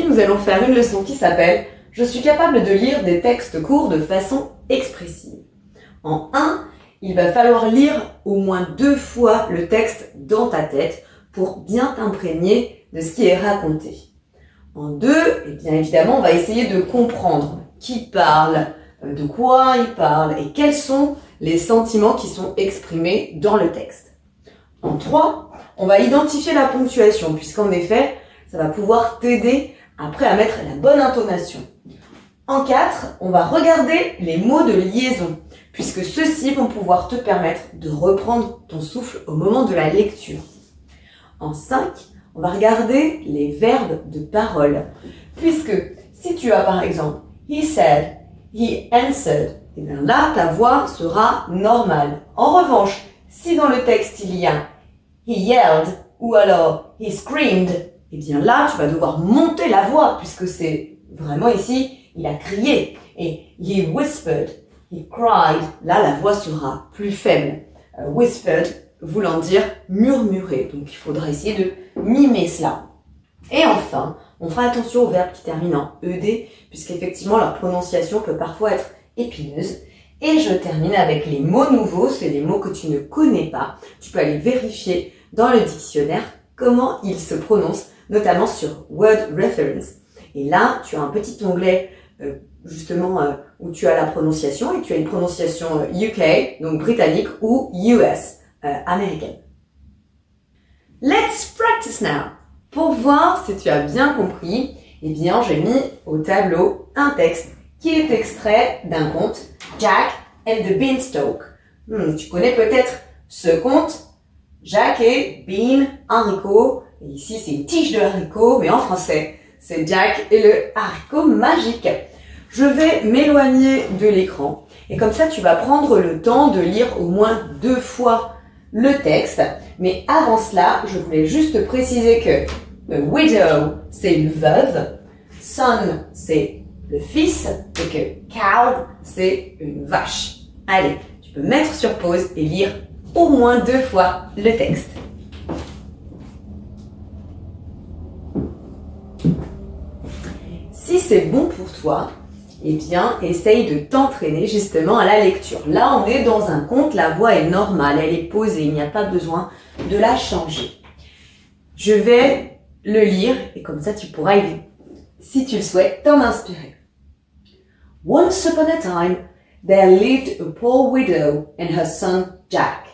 nous allons faire une leçon qui s'appelle « Je suis capable de lire des textes courts de façon expressive ». En 1, il va falloir lire au moins 2 fois le texte dans ta tête pour bien t'imprégner de ce qui est raconté. En 2, et bien évidemment, on va essayer de comprendre qui parle, de quoi il parle et quels sont les sentiments qui sont exprimés dans le texte. En 3, on va identifier la ponctuation puisqu'en effet, ça va pouvoir t'aider après à mettre la bonne intonation. En 4, on va regarder les mots de liaison puisque ceux-ci vont pouvoir te permettre de reprendre ton souffle au moment de la lecture. En 5, on va regarder les verbes de parole puisque si tu as par exemple « he said »,« he answered », et bien là, ta voix sera normale. En revanche, si dans le texte il y a « he yelled » ou alors « he screamed », et bien là, tu vas devoir monter la voix puisque c'est vraiment ici, il a crié. Et « he whispered », « he cried », là, la voix sera plus faible. « Whispered » voulant dire murmurer. Donc, il faudra essayer de mimer cela. Et enfin, on fera attention aux verbes qui terminent en ED puisqu'effectivement, leur prononciation peut parfois être épineuse. Et je termine avec les mots nouveaux, c'est des mots que tu ne connais pas. Tu peux aller vérifier dans le dictionnaire comment ils se prononcent, notamment sur Word Reference. Et là, tu as un petit onglet où tu as la prononciation et tu as une prononciation UK, donc britannique, ou US, américaine. Let's practice now. Pour voir si tu as bien compris, eh bien, j'ai mis au tableau un texte qui est extrait d'un conte, Jack and the Beanstalk. Tu connais peut-être ce conte, Jack et Bean, haricot. Et ici, c'est une tige de haricot, mais en français, c'est Jack et le haricot magique. Je vais m'éloigner de l'écran et comme ça, tu vas prendre le temps de lire au moins 2 fois le texte. Mais avant cela, je voulais juste préciser que widow, c'est une veuve, son, c'est le fils et que cow, c'est une vache. Allez, tu peux mettre sur pause et lire au moins 2 fois le texte. Si c'est bon pour toi, eh bien, essaye de t'entraîner justement à la lecture. Là, on est dans un conte, la voix est normale, elle est posée, il n'y a pas besoin de la changer. Je vais le lire et comme ça, tu pourras, si tu le souhaites, t'en inspirer. Once upon a time, there lived a poor widow and her son Jack.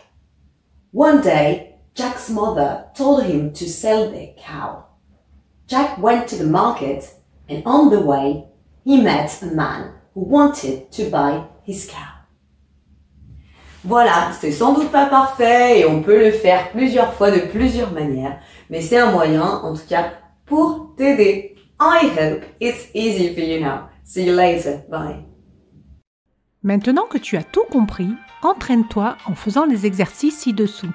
One day, Jack's mother told him to sell their cow. Jack went to the market and on the way, he met a man who wanted to buy his cow. Voilà, c'est sans doute pas parfait et on peut le faire plusieurs fois de plusieurs manières, mais c'est un moyen, en tout cas, pour t'aider. I hope it's easy for you now. See you later. Bye. Maintenant que tu as tout compris, entraîne-toi en faisant les exercices ci-dessous.